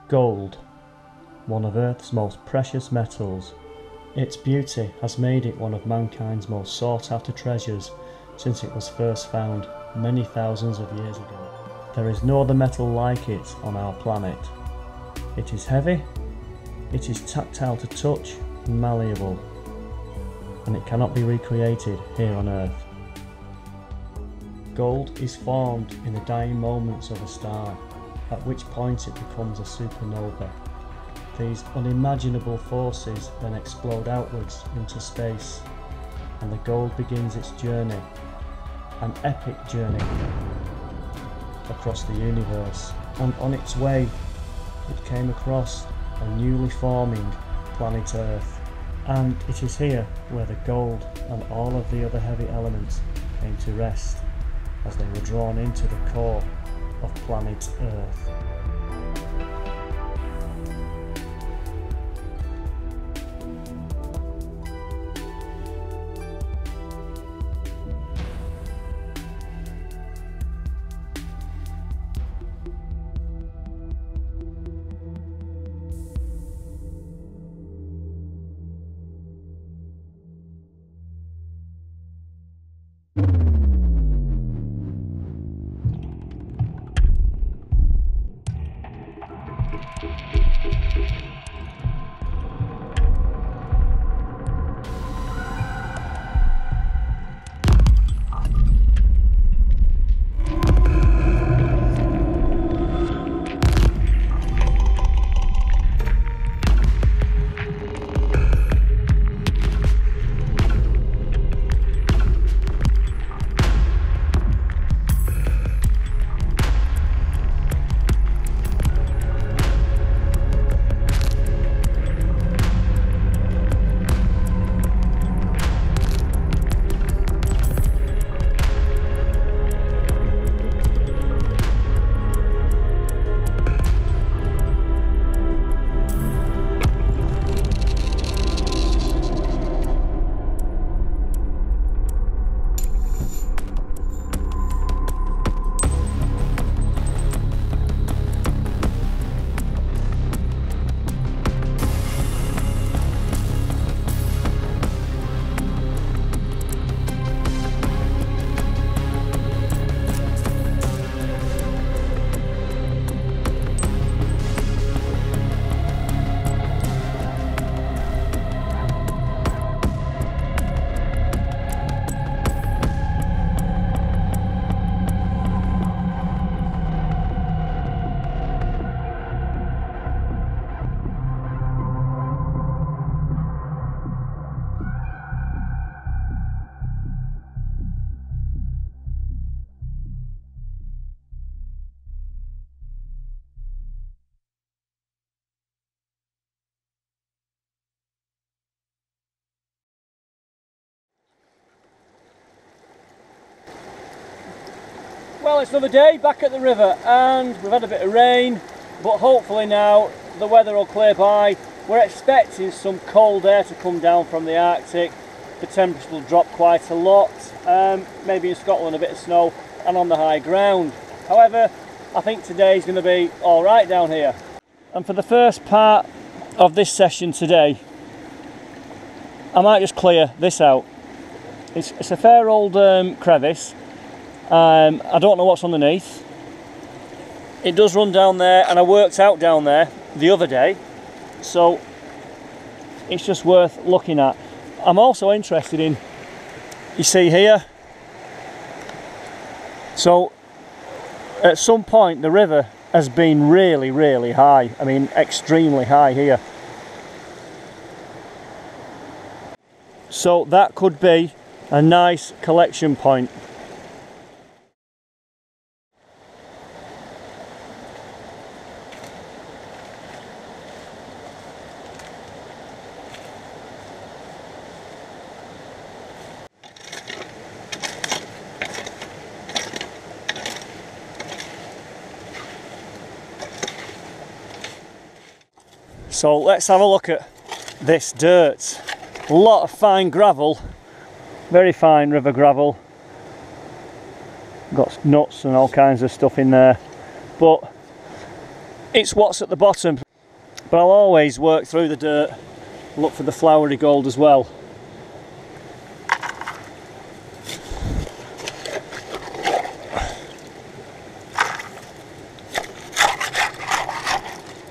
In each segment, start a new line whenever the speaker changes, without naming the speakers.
Gold, one of Earth's most precious metals. Its beauty has made it one of mankind's most sought after treasures since it was first found many thousands of years ago. There is no other metal like it on our planet. It is heavy, it is tactile to touch and malleable, and it cannot be recreated here on Earth. Gold is formed in the dying moments of a star, at which point it becomes a supernova. These unimaginable forces then explode outwards into space, and the gold begins its journey, an epic journey, across the universe. And on its way, it came across a newly forming planet Earth. And it is here where the gold and all of the other heavy elements came to rest, as they were drawn into the core of planet Earth.
Well, it's another day back at the river, and we've had a bit of rain, but hopefully now the weather will clear by. We're expecting some cold air to come down from the Arctic. The temperature will drop quite a lot, maybe in Scotland a bit of snow and on the high ground. However, I think today's going to be alright down here. And for the first part of this session today, I might just clear this out. It's a fair old crevice. I don't know what's underneath. It does run down there, and I worked out down there the other day, so it's just worth looking at. I'm also interested in, you see here, so at some point the river has been really high. I mean, extremely high here. So that could be a nice collection point. So let's have a look at this dirt. A lot of fine gravel, very fine river gravel. Got nuts and all kinds of stuff in there, but it's what's at the bottom, but I'll always work through the dirt, look for the flowery gold as well.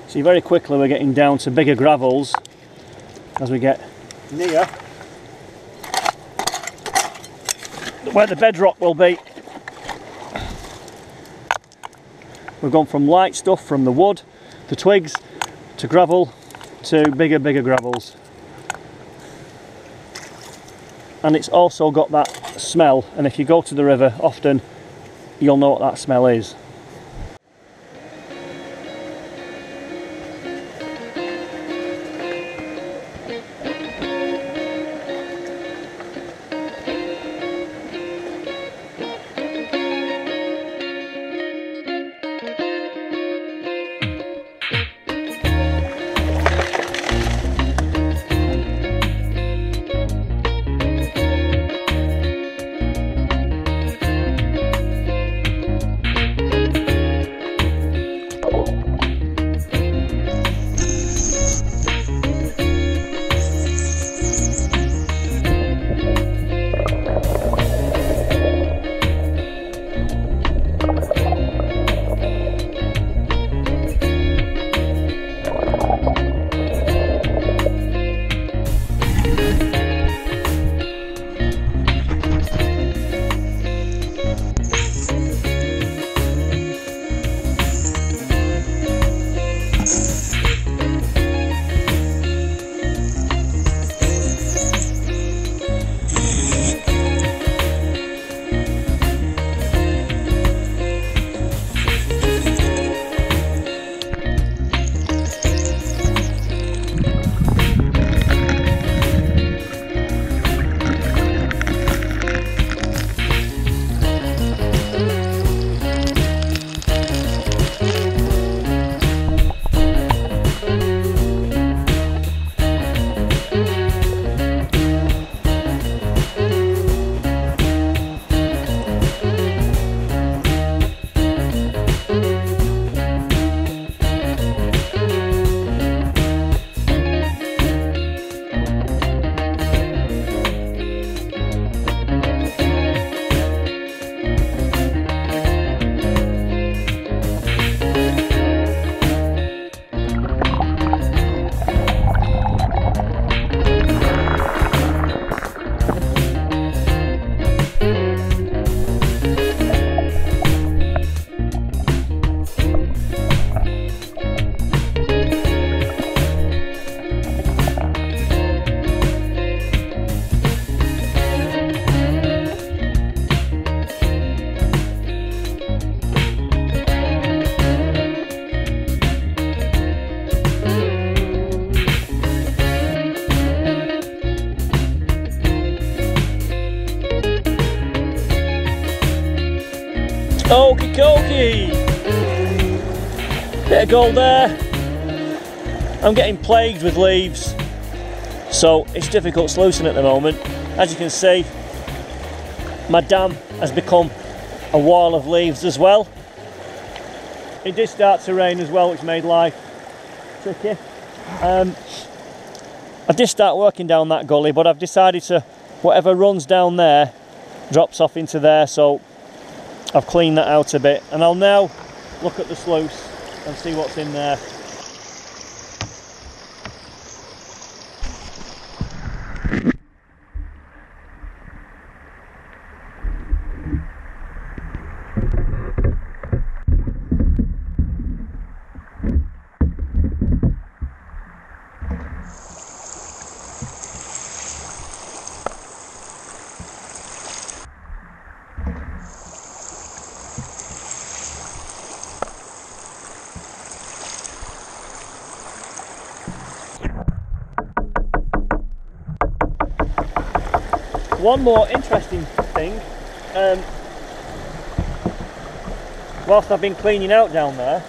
See, very quickly we're getting down to bigger gravels as we get near where the bedrock will be. We've gone from light stuff, from the wood, the twigs, to gravel, to bigger gravels. And it's also got that smell, and if you go to the river often, you'll know what that smell is. Okie dokie! Bit of gold there. I'm getting plagued with leaves, so it's difficult sluicing at the moment. As you can see, my dam has become a wall of leaves as well. It did start to rain as well, which made life tricky. I did start working down that gully, but I've decided to, whatever runs down there drops off into there, so I've cleaned that out a bit, and I'll now look at the sluice and see what's in there. One more interesting thing, whilst I've been cleaning out down there,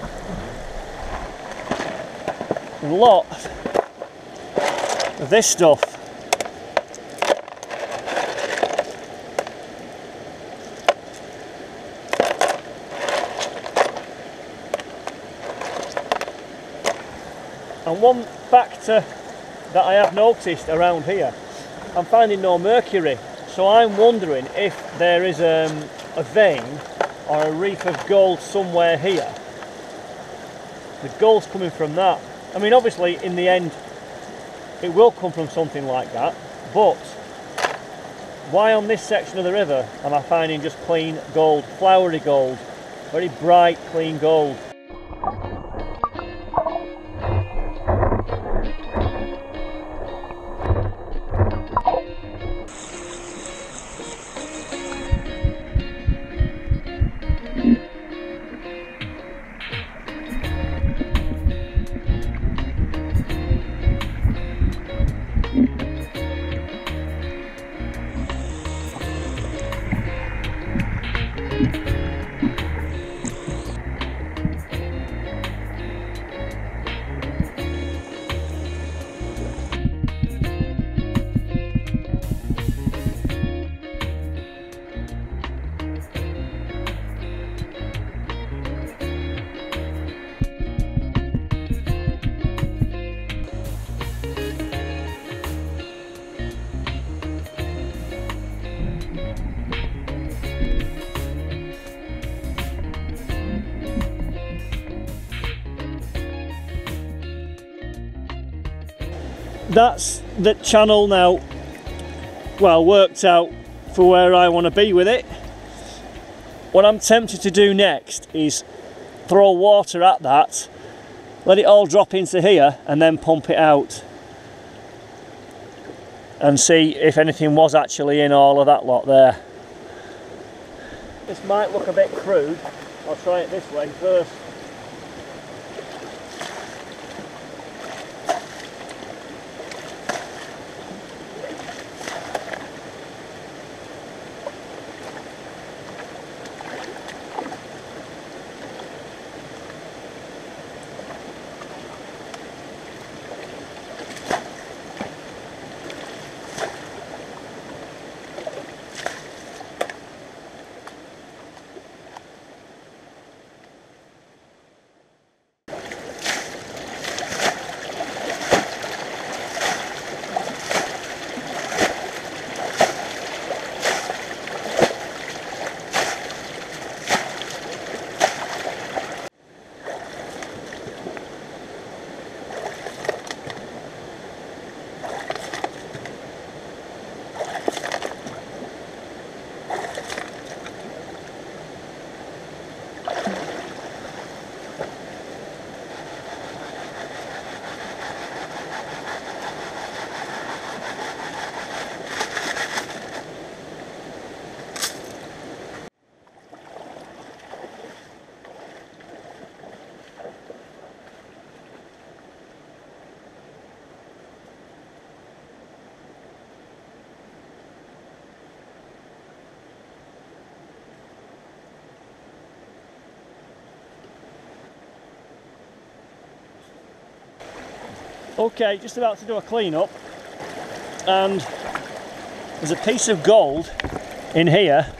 a lot of this stuff And one factor that I have noticed around here, I'm finding no mercury. So I'm wondering if there is a vein or a reef of gold somewhere here. The gold's coming from that. I mean, obviously in the end it will come from something like that, but why on this section of the river am I finding just clean gold, flowery gold, very bright clean gold? That's the channel now, well, worked out for where I want to be with it. What I'm tempted to do next is throw water at that, let it all drop into here and then pump it out and see if anything was actually in all of that lot there. This might look a bit crude. I'll try it this way first. Okay, just about to do a clean up, and there's a piece of gold in here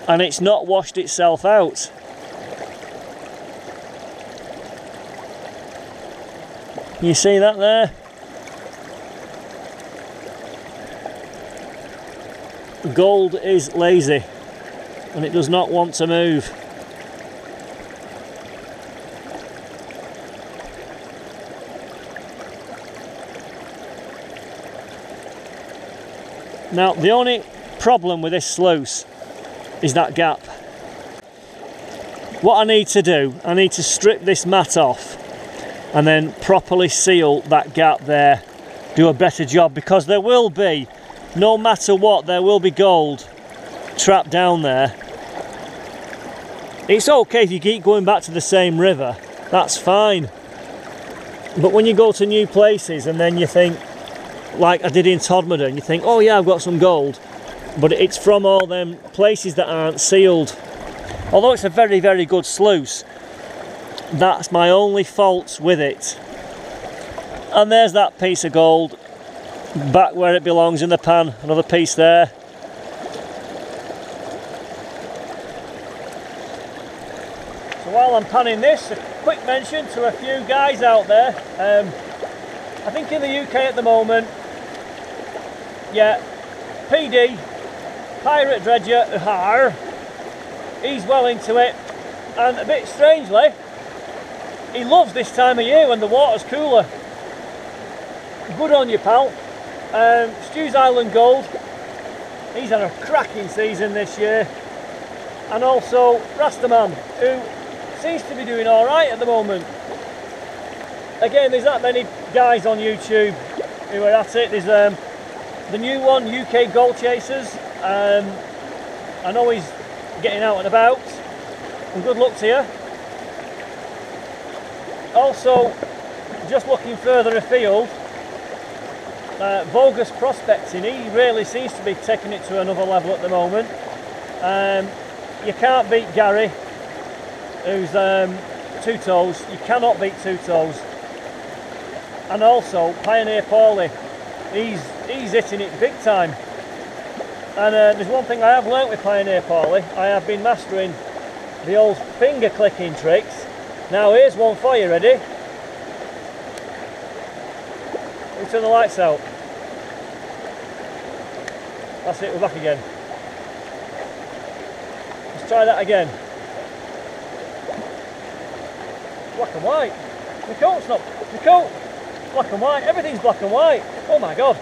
and it's not washed itself out. You see that there? Gold is lazy and it does not want to move. Now the only problem with this sluice is that gap. What I need to do, I need to strip this mat off and then properly seal that gap there, do a better job, because there will be, no matter what, there will be gold trapped down there. It's okay if you keep going back to the same river, that's fine. But when you go to new places and then you think, like I did in Todmorden, you think, oh yeah, I've got some gold, but it's from all them places that aren't sealed. Although it's a very, very good sluice, that's my only fault with it. And there's that piece of gold, back where it belongs in the pan, another piece there. So while I'm panning this, a quick mention to a few guys out there. I think in the UK at the moment, yeah, PD, Pirate Dredger, he's well into it, and a bit strangely, he loves this time of year when the water's cooler. Good on you, pal. Stu's Island Gold, he's had a cracking season this year. And also Rastaman, who seems to be doing alright at the moment. Again, there's that many guys on YouTube who are at it. There's the new one, UK Gold Chasers. I know he's getting out and about. And good luck to you. Also, just looking further afield, Bogus Prospecting, he really seems to be taking it to another level at the moment. You can't beat Gary, who's Two Toes. You cannot beat Two Toes. And also Pioneer Paulie, he's hitting it big time. And there's one thing I have learnt with Pioneer Paulie. I have been mastering the old finger clicking tricks. Now here's one for you, ready? We'll turn the lights out. That's it, we're back again. Let's try that again. Black and white. My coat's not. My coat. Black and white. Everything's black and white. Oh my god.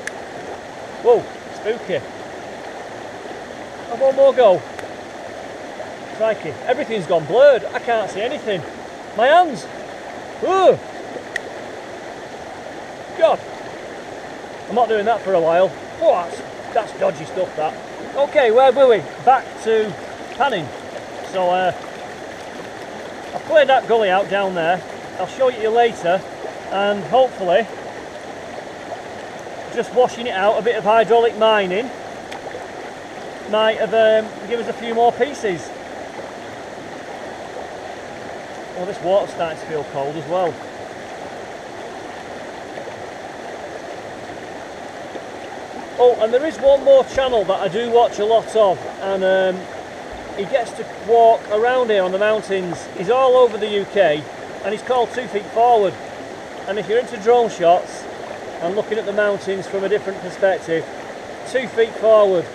Whoa, spooky. Have one more go. Crikey. Everything's gone blurred. I can't see anything. My hands. Ooh. God. I'm not doing that for a while. Oh, that's dodgy stuff, that. Okay, where were we? Back to panning. So I've cleared that gully out down there. I'll show you later, and hopefully just washing it out, a bit of hydraulic mining might have give us a few more pieces. Oh, this water's starting to feel cold as well. Oh, and there is one more channel that I do watch a lot of, and he gets to walk around here on the mountains. He's all over the UK, and he's called 2 Feet Forward. And if you're into drone shots and looking at the mountains from a different perspective, 2 Feet Forward.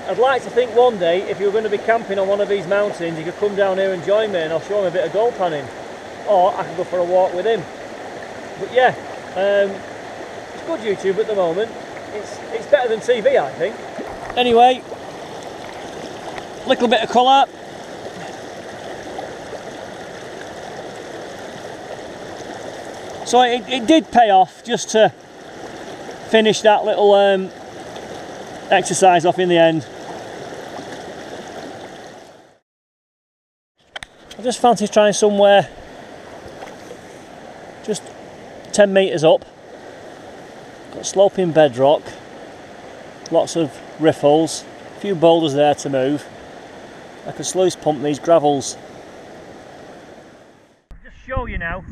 I'd like to think one day, if you're going to be camping on one of these mountains, you could come down here and join me, and I'll show him a bit of gold panning. Or I could go for a walk with him. But yeah, it's good YouTube at the moment. It's better than TV, I think. Anyway, little bit of colour. So it did pay off just to finish that little exercise off in the end. I just fancy trying somewhere just 10 metres up. Got sloping bedrock, lots of riffles, a few boulders there to move. I can sluice pump these gravels. I'll just show you now.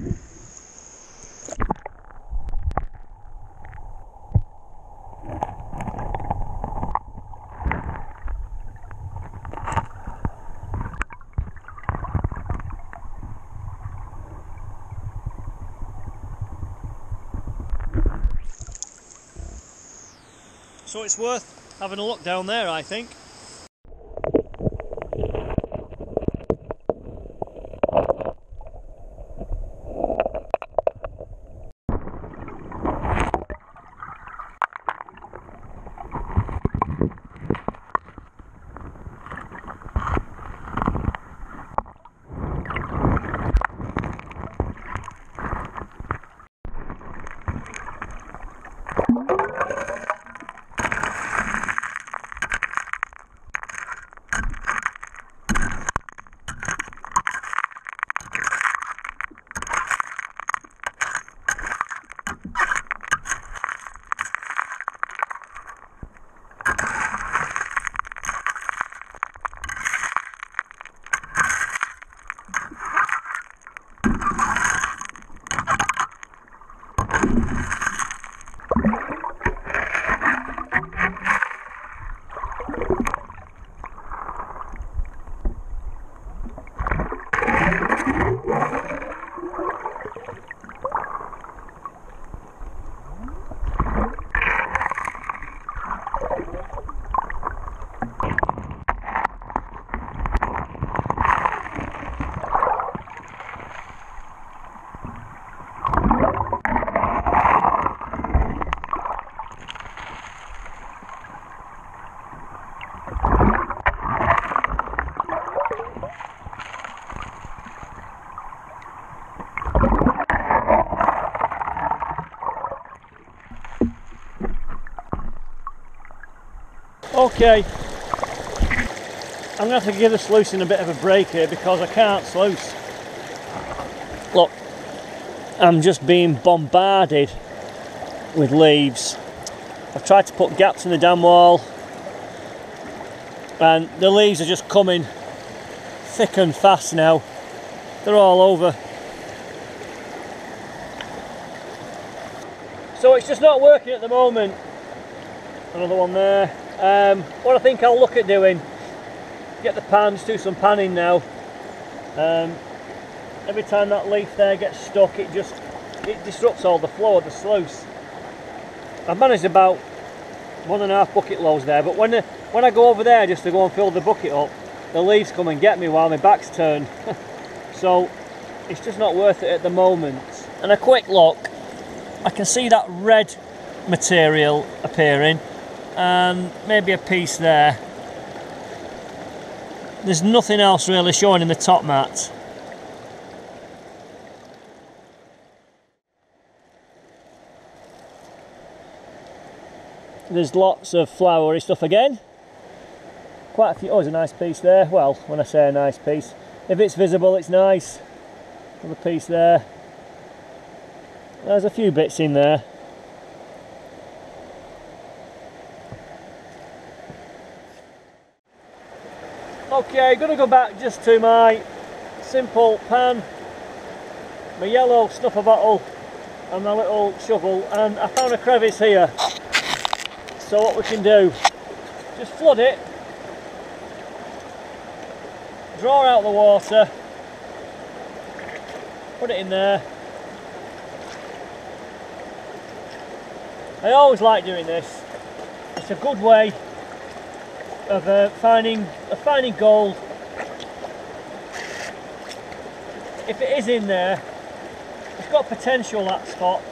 So it's worth having a look down there, I think. Okay, I'm going to have to give the sluicing a bit of a break here because I can't sluice. Look, I'm just being bombarded with leaves. I've tried to put gaps in the dam wall and the leaves are just coming thick and fast now. They're all over. So it's just not working at the moment. Another one there. What I think I'll look at doing, get the pan, just do some panning now. Every time that leaf there gets stuck, it disrupts all the flow of the sluice. I've managed about 1.5 bucket loads there, but when I go over there just to go and fill the bucket up, the leaves come and get me while my back's turned. So it's just not worth it at the moment. And a quick look, I can see that red material appearing and maybe a piece there. There's nothing else really showing in the top mat. There's lots of flowery stuff again. Quite a few. Oh, there's a nice piece there. Well, when I say a nice piece, if it's visible, it's nice. Another piece there. There's a few bits in there. Okay, gonna go back just to my simple pan, my yellow snuffer bottle and my little shovel, and I found a crevice here. So what we can do, just flood it, draw out the water, put it in there. I always like doing this. It's a good way of finding gold. If it is in there, it's got potential, that spot.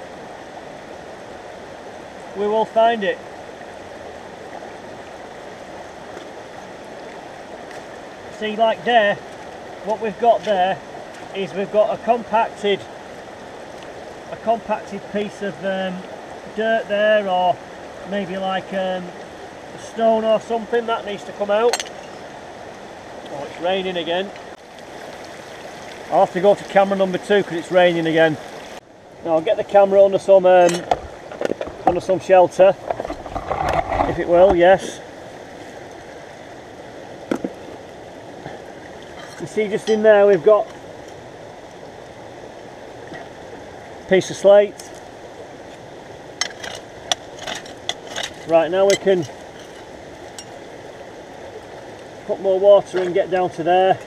We will find it. See, like there, what we've got there is we've got a compacted piece of dirt there, or maybe like a stone or something that needs to come out. Oh, it's raining again. I'll have to go to camera number 2 because it's raining again. Now I'll get the camera under some shelter, if it will. Yes. You see, just in there we've got a piece of slate. Right, now we can put more water and get down to there.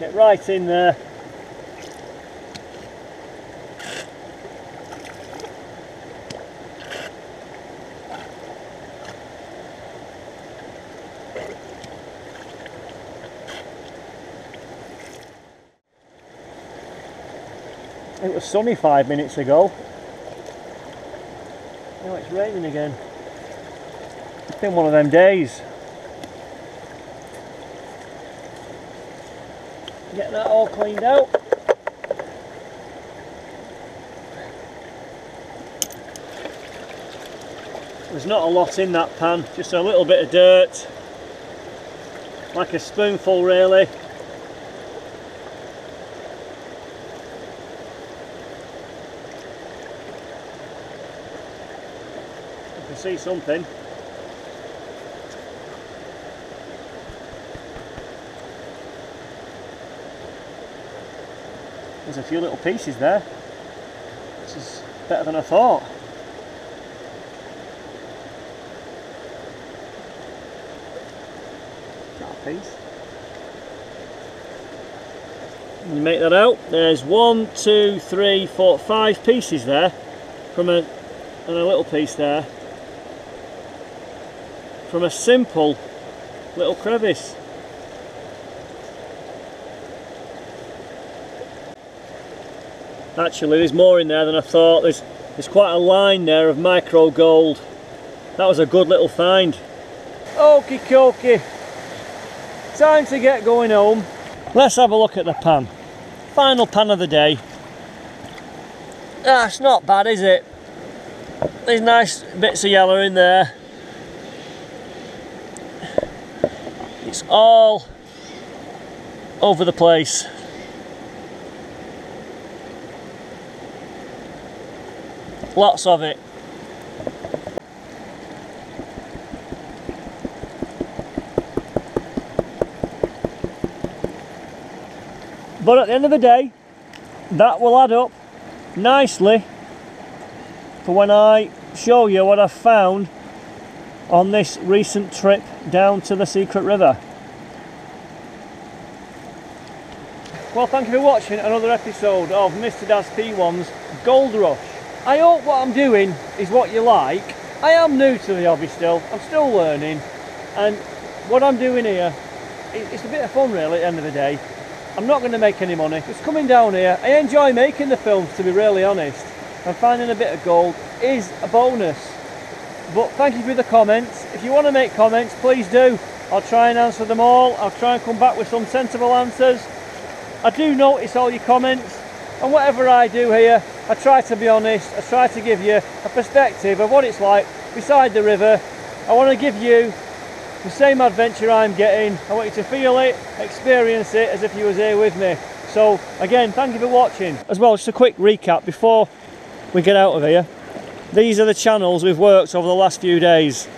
Get right in there. It was sunny 5 minutes ago. Now it's raining again. It's been one of them days. Get that all cleaned out. There's not a lot in that pan, just a little bit of dirt. Like a spoonful really. See something. There's a few little pieces there. This is better than I thought. That piece. You make that out. There's 1, 2, 3, 4, 5 pieces there from and a little piece there. From a simple little crevice. Actually, there's more in there than I thought. There's quite a line there of micro gold. That was a good little find. Okie dokie. Time to get going home. Let's have a look at the pan. Final pan of the day. Ah, it's not bad, is it? these nice bits of yellow in there. It's all over the place. Lots of it. But at the end of the day, that will add up nicely for when I show you what I've found on this recent trip down to the secret river. Well, thank you for watching another episode of Mr. Dad's P1's Gold Rush. I hope what I'm doing is what you like. I am new to the hobby still, I'm still learning, and what I'm doing here, it's a bit of fun really at the end of the day. I'm not going to make any money, just coming down here. I enjoy making the films, to be really honest, and finding a bit of gold is a bonus. But thank you for the comments. If you want to make comments, please do. I'll try and answer them all. I'll try and come back with some sensible answers. I do notice all your comments, and whatever I do here, I try to be honest. I try to give you a perspective of what it's like beside the river. I want to give you the same adventure I'm getting. I want you to feel it, experience it as if you was here with me. So again, thank you for watching. As well, just a quick recap before we get out of here. These are the channels we've worked over the last few days.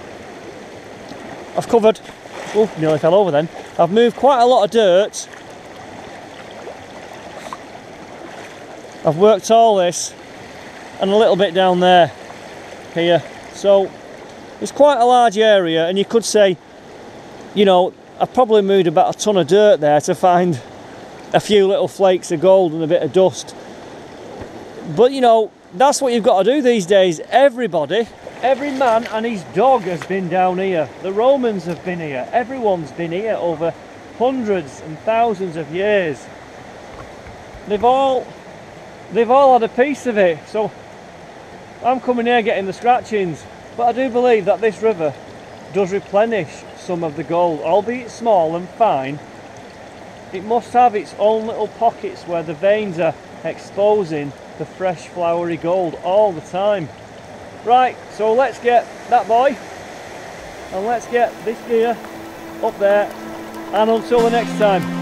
I've covered, oh, nearly fell over then. I've moved quite a lot of dirt. I've worked all this and a little bit down there, here. So it's quite a large area, and you could say, you know, I've probably moved about a ton of dirt there to find a few little flakes of gold and a bit of dust. But you know, that's what you've got to do these days. Everybody, every man and his dog has been down here. The Romans have been here. Everyone's been here over hundreds and thousands of years. They've all had a piece of it. So I'm coming here getting the scratchings. But I do believe that this river does replenish some of the gold, albeit small and fine. It must have its own little pockets where the veins are exposing the fresh flowery gold all the time. Right, so let's get that boy and let's get this gear up there, and until the next time.